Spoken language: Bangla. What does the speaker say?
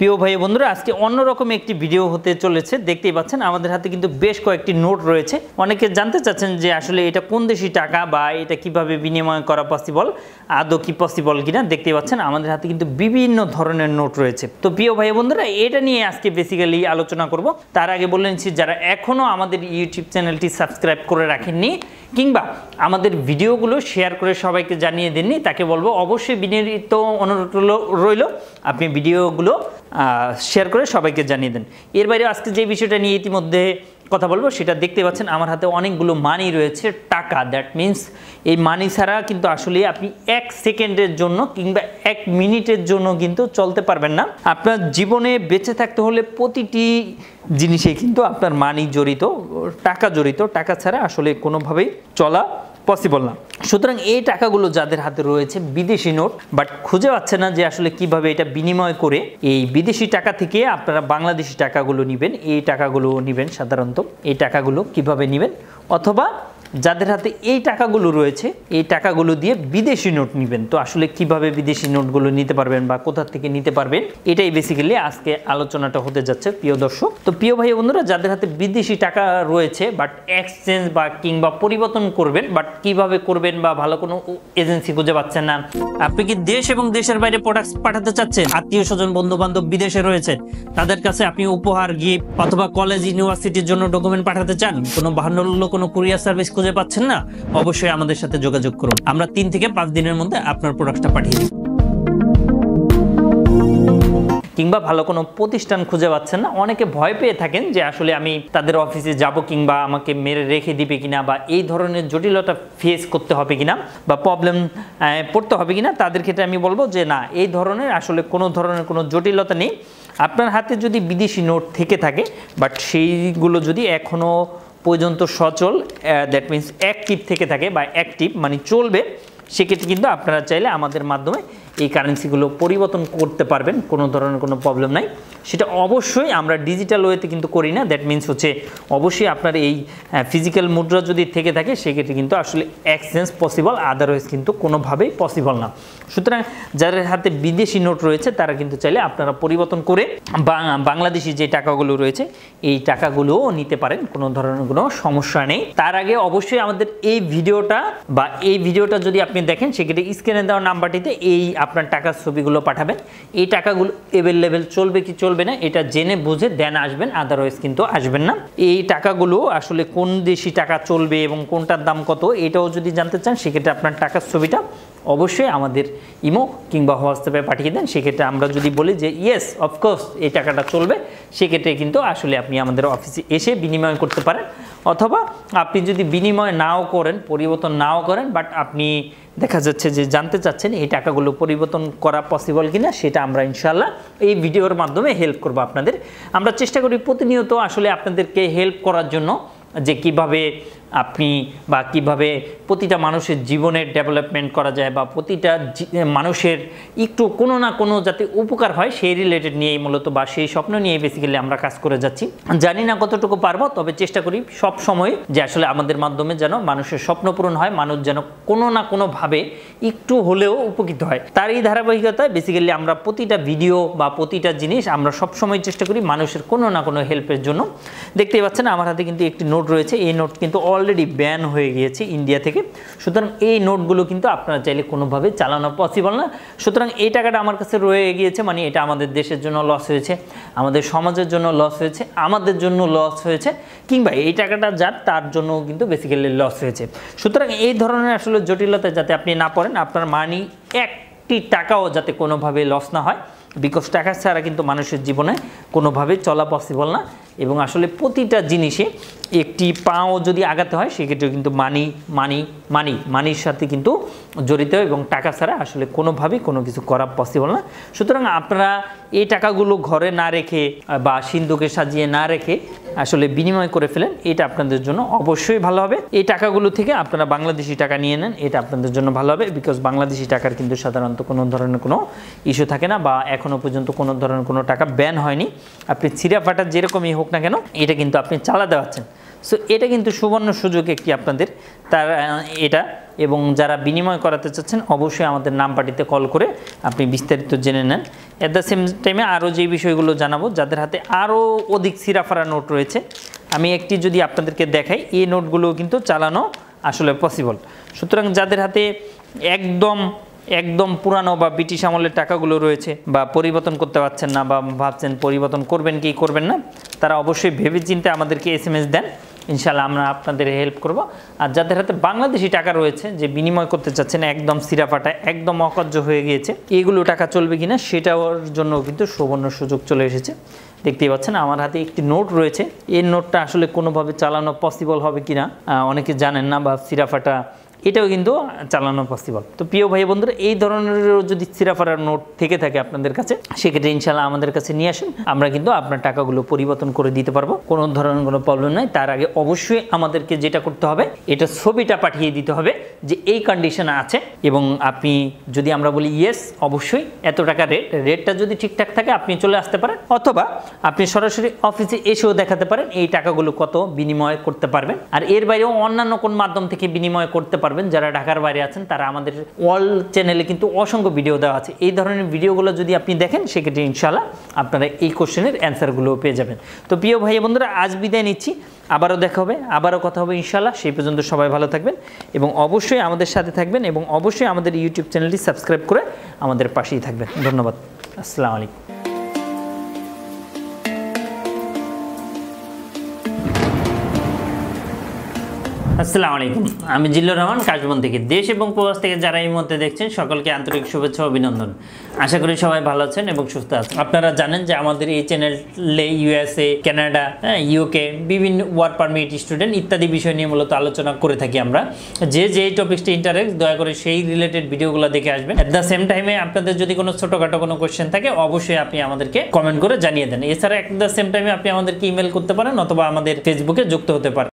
প্রিয় ভাই বন্ধুরা আজকে অন্যরকম একটি ভিডিও হতে চলেছে। দেখতেই পাচ্ছেন আমাদের হাতে কিন্তু বেশ কয়েকটি নোট রয়েছে। অনেকে জানতে চাচ্ছেন যে আসলে এটা কোন দেশি টাকা বা এটা কিভাবে বিনিময় করা পসিবল, আদৌ কি পসিবল কিনা। দেখতেই পাচ্ছেন আমাদের হাতে কিন্তু বিভিন্ন ধরনের নোট রয়েছে। তো প্রিয় ভাই বন্ধুরা এটা নিয়ে আজকে বেসিক্যালি আলোচনা করব। তার আগে বললেন যারা এখনও আমাদের ইউটিউব চ্যানেলটি সাবস্ক্রাইব করে রাখেননি কিংবা আমাদের ভিডিওগুলো শেয়ার করে সবাইকে জানিয়ে দেননি, তাকে বলবো অবশ্যই বিনীত অনুরোধ রইল আপনি ভিডিওগুলো শেয়ার করে সবাইকে জানিয়ে দেন। এর বাইরে আজকে যে বিষয়টা নিয়ে ইতিমধ্যে কথা বলবো সেটা দেখতে পাচ্ছেন আমার হাতে অনেকগুলো মানি রয়েছে, টাকা। দ্যাট মিনস এই মানি ছাড়া কিন্তু আসলে আপনি 1 সেকেন্ডের জন্য কিংবা 1 মিনিটের জন্য কিন্তু চলতে পারবেন না। আপনার জীবনে বেঁচে থাকতে হলে প্রতিটি জিনিসে কিন্তু আপনার মানি জড়িত, টাকা জড়িত। টাকা ছাড়া আসলে কোনোভাবেই চলা পসিবল না। সুতরাং এই টাকাগুলো যাদের হাতে রয়েছে বিদেশি নোট, বাট খুঁজে পাচ্ছে না যে আসলে কিভাবে এটা বিনিময় করে এই বিদেশি টাকা থেকে আপনারা বাংলাদেশি টাকাগুলো নেবেন, এই টাকাগুলো নেবেন সাধারণত এই টাকাগুলো কিভাবে নেবেন, অথবা যাদের হাতে এই টাকাগুলো রয়েছে এই টাকাগুলো দিয়ে বিদেশি নোট নেবেন। তো আসলে কিভাবে বিদেশি নোটগুলো নিতে পারবেন বা কোথা থেকে নিতে পারবেন, এটাই বেসিক্যালি আজকে আলোচনাটা হতে যাচ্ছে প্রিয় দর্শক। তো প্রিয় ভাই বন্ধুরা যাদের হাতে বিদেশি টাকা রয়েছে বাট এক্সচেঞ্জ বা কিংবা পরিবর্তন করবেন, বাট কিভাবে করবেন বা ভালো কোনো এজেন্সি খুঁজে পাচ্ছেন না, আপনি কি দেশ এবং দেশের বাইরে প্রোডাক্টস পাঠাতে চাচ্ছেন, আত্মীয় স্বজন বন্ধু বান্ধব বিদেশে রয়েছে তাদের কাছে আপনি উপহার, গিফট অথবা কলেজ ইউনিভার্সিটির জন্য ডকুমেন্ট পাঠাতে চান, কোনো বাহান্ন কোনো কুরিয়ার সার্ভিস খুঁজে পাচ্ছেন না, অবশ্যই আমাদের সাথে যোগাযোগ করুন। আমরা 3 থেকে 5 দিনের মধ্যে আপনার প্রোডাক্টটা পাঠিয়ে দিই। কিংবা ভালো কোনো প্রতিষ্ঠান খুঁজে পাচ্ছেন না, অনেকে ভয় পেয়ে থাকেন যে আসলে আমি তাদের অফিসে যাব কিংবা আমাকে মেরে রেখে দিবে কিনা বা এই ধরনের জটিলতা ফেস করতে হবে কিনা বা প্রবলেম পড়তে হবে কিনা, তাদের ক্ষেত্রে আমি বলবো যে না, এই ধরনের আসলে কোনো ধরনের কোনো জটিলতা নেই। আপনার হাতে যদি বিদেশি নোট থেকে থাকে বাট সেইগুলো যদি এখনও পর্যন্ত সচল, দ্যাট মিনস অ্যাক্টিভ থেকে থাকে বা অ্যাক্টিভ মানে চলবে, সেক্ষেত্রে কিন্তু আপনারা চাইলে আমাদের মাধ্যমে এই কারেন্সিগুলো পরিবর্তন করতে পারবেন, কোনো ধরনের কোনো প্রবলেম নাই। সেটা অবশ্যই আমরা ডিজিটাল ওয়েতে কিন্তু করি না। দ্যাট মিনস অবশ্যই আপনার এই ফিজিক্যাল মুদ্রা যদি থেকে থাকে সেক্ষেত্রে কিন্তু আসলে এক্সচেঞ্জ পসিবল, আদারওয়াইজ কিন্তু কোনোভাবেই পসিবল না। সুতরাং যাদের হাতে বিদেশি নোট রয়েছে তারা কিন্তু চাইলে আপনারা পরিবর্তন করে বাংলাদেশি যে টাকাগুলো রয়েছে এই টাকাগুলোও নিতে পারেন, কোনো ধরনের কোনো সমস্যা নেই। তার আগে অবশ্যই আমাদের এই ভিডিওটা যদি আপনি দেখেন সেক্ষেত্রে স্ক্রিনে দেওয়া নাম্বারটিতে এই আপনার টাকার ছবিগুলো পাঠাবেন। এই টাকাগুলো অ্যাভেলেবেল চলবে কি চলবে না এটা জেনে বুঝে দেন আসবেন, আদারওয়াইজ কিন্তু আসবেন না। এই টাকাগুলো আসলে কোন দেশি টাকা চলবে এবং কোনটার দাম কত এটাও যদি জানতে চান সেক্ষেত্রে আপনার টাকার ছবিটা অবশ্যই আমাদের ইমো কিংবা হোয়াটসঅ্যাপে পাঠিয়ে দেন। সেক্ষেত্রে আমরা যদি বলি যে ইয়েস অফকোর্স এই টাকাটা চলবে, সেক্ষেত্রে কিন্তু আসলে আপনি আমাদের অফিসে এসে বিনিময় করতে পারেন। অথবা আপনি যদি বিনিময় নাও করেন, পরিবর্তন নাও করেন, বাট আপনি দেখা যাচ্ছে যে জানতে চাচ্ছেন এই টাকাগুলো পরিবর্তন করা পসিবল কিনা, সেটা আমরা ইনশাল্লাহ এই ভিডিওর মাধ্যমে হেল্প করব আপনাদের। আমরা চেষ্টা করি প্রতিনিয়ত আসলে আপনাদেরকে হেল্প করার জন্য, যে কিভাবে আপনি বা কিভাবে প্রতিটা মানুষের জীবনের ডেভেলপমেন্ট করা যায় বা প্রতিটা মানুষের একটু কোনো না কোনো যাতে উপকার হয় সেই রিলেটেড নিয়েই মূলত বা সেই স্বপ্ন নিয়েই বেসিক্যালি আমরা কাজ করে যাচ্ছি। জানি না কতটুকু পারবো, তবে চেষ্টা করি সব সময় যে আসলে আমাদের মাধ্যমে যেন মানুষের স্বপ্ন পূরণ হয়, মানুষ যেন কোনো না কোনোভাবে একটু হলেও উপকৃত হয়। তার এই ধারাবাহিকতায় বেসিক্যালি আমরা প্রতিটা ভিডিও বা প্রতিটা জিনিস আমরা সবসময় চেষ্টা করি মানুষের কোনো না কোনো হেল্পের জন্য। দেখতেই পাচ্ছেন আমার হাতে কিন্তু একটি নোট রয়েছে, এই নোট কিন্তু অলরেডি ব্যান হয়ে গিয়েছে ইন্ডিয়া থেকে। সুতরাং এই নোটগুলো কিন্তু আপনারা চাইলে কোনোভাবে চালানো পসিবল না। সুতরাং এই টাকাটা আমার কাছে রয়ে গিয়েছে, মানে এটা আমাদের দেশের জন্য লস হয়েছে, আমাদের সমাজের জন্য লস হয়েছে, আমাদের জন্য লস হয়েছে, কিংবা এই টাকাটা যার তার জন্য কিন্তু বেসিক্যালি লস হয়েছে। সুতরাং এই ধরনের আসলে জটিলতা যাতে আপনি না পড়েন, আপনার মানি একটি টাকাও যাতে কোনোভাবে লস না হয়, বিকজ টাকা ছাড়া কিন্তু মানুষের জীবনে কোনোভাবে চলা পসিবল না। এবং আসলে প্রতিটা জিনিসে একটি পাও যদি আগাতে হয় সেক্ষেত্রে কিন্তু মানির সাথে কিন্তু জড়িত, এবং টাকা ছাড়া আসলে কোনোভাবেই কোনো কিছু করা পসিবল না। সুতরাং আপনারা এই টাকাগুলো ঘরে না রেখে বা সিন্ধুকে সাজিয়ে না রেখে আসলে বিনিময় করে ফেলেন, এটা আপনাদের জন্য অবশ্যই ভালো হবে। এই টাকাগুলো থেকে আপনারা বাংলাদেশি টাকা নিয়ে নেন, এটা আপনাদের জন্য ভালো হবে, বিকজ বাংলাদেশি টাকার কিন্তু সাধারণত কোনো ধরনের কোনো ইস্যু থাকে না বা এখনও পর্যন্ত কোনো ধরনের কোনো টাকা ব্যান হয়নি। আপনি ছিঁড়া ফাটা যেরকমই হোক না কেন এটা কিন্তু আপনি চালাতে পারছেন। সো এটা কিন্তু সুবর্ণ সুযোগ একটি আপনাদের তার এটা, এবং যারা বিনিময় করাতে চাচ্ছেন অবশ্যই আমাদের নাম্বারটিতে কল করে আপনি বিস্তারিত জেনে নেন। অ্যাট দ্য সেম টাইমে আরও যে বিষয়গুলো জানাবো, যাদের হাতে আরও অধিক সিরাফারা নোট রয়েছে, আমি একটি যদি আপনাদেরকে দেখাই, এই নোটগুলো কিন্তু চালানো আসলে পসিবল। সুতরাং যাদের হাতে একদম পুরানো বা ব্রিটিশ আমলের টাকাগুলো রয়েছে বা পরিবর্তন করতে পারছেন না বা ভাবছেন পরিবর্তন করবেন কি করবেন না, তারা অবশ্যই ভেবেচিন্তে আমাদেরকে SMS দেন, ইনশাআল্লাহ আমরা আপনাদের হেল্প করব। আর যাদের হাতে বাংলাদেশি টাকা রয়েছে, যে বিনিময় করতে চাচ্ছেন একদম সিরাফাটা একদম অকার্য হয়ে গিয়েছে, এগুলো টাকা চলবে কিনা সেটার জন্য কিন্তু সুবর্ণ সুযোগ চলে এসেছে। দেখতেই পাচ্ছেন আমার হাতে একটি নোট রয়েছে, এই নোটটা আসলে কোনোভাবে চালানো পসিবল হবে কিনা অনেকে জানেন না, বা সিরাফাটা এটাও কিন্তু চালানো পসিবল। তো প্রিয় ভাই বন্ধুরা, এই ধরনের যদি সিরাফারার নোট থেকে থাকে আপনাদের কাছে, সেক্ষেত্রে ইনশাআল্লাহ আমাদের কাছে নিয়ে আসেন, আমরা কিন্তু আপনার টাকাগুলো পরিবর্তন করে দিতে পারবো, কোনো ধরনের কোনো প্রবলেম নাই। তার আগে অবশ্যই আমাদেরকে যেটা করতে হবে, এটা ছবিটা পাঠিয়ে দিতে হবে যে এই কন্ডিশনে আছে, এবং আপনি যদি আমরা বলি ইয়েস অবশ্যই এত টাকা রেটটা যদি ঠিকঠাক থাকে আপনি চলে আসতে পারেন, অথবা আপনি সরাসরি অফিসে এসেও দেখাতে পারেন এই টাকাগুলো কত বিনিময় করতে পারবেন। আর এর বাইরেও অন্যান্য কোন মাধ্যম থেকে বিনিময় করতে পারবেন, যারা ঢাকার বাইরে আছেন তারা আমাদের অল চ্যানেলে কিন্তু অসংখ্য ভিডিও দেওয়া আছে। এই ধরনের ভিডিওগুলো যদি আপনি দেখেন, সেক্ষেত্রে ইনশাআল্লাহ আপনারা এই কোশ্চেনের অ্যান্সারগুলো পেয়ে যাবেন। তো প্রিয় ভাই বন্ধুরা, আজ বিদায় নিচ্ছি, আবারও দেখা হবে, আবারও কথা হবে ইনশাআল্লাহ। সেই পর্যন্ত সবাই ভালো থাকবেন এবং অবশ্যই আমাদের সাথে থাকবেন, এবং অবশ্যই আমাদের ইউটিউব চ্যানেলটি সাবস্ক্রাইব করে আমাদের পাশেই থাকবেন। ধন্যবাদ। আসসালামু আলাইকুম। আসসালামু আলাইকুম, আমি জিল্লুর রহমান কাশবন থেকে। দেশ এবং প্রবাস থেকে যারা এই মুহূর্তে দেখছেন সকলকে আন্তরিক শুভেচ্ছা ও অভিনন্দন। আশা করি সবাই ভালো আছেন এবং সুস্থ আছেন। আপনারা জানেন যে আমাদের এই চ্যানেলে USA, কানাডা, UK বিভিন্ন ওয়ার্ক পারমিট, স্টুডেন্ট ইত্যাদি বিষয় নিয়ে মূলত আলোচনা করে থাকি আমরা। যে টপিকসটি ইন্টারেস্ট, দয়া করে সেই রিলেটেড ভিডিওগুলো দেখে আসবেন। অ্যাট দ্য সেম টাইমে আপনাদের যদি কোনো ছোটোখাটো কোনো কোয়েশ্চেন থাকে অবশ্যই আপনি আমাদেরকে কমেন্ট করে জানিয়ে দেন। এছাড়া অ্যাট দ্য সেম টাইমে আপনি আমাদেরকে ইমেল করতে পারেন অথবা আমাদের ফেসবুকে যুক্ত হতে পারেন।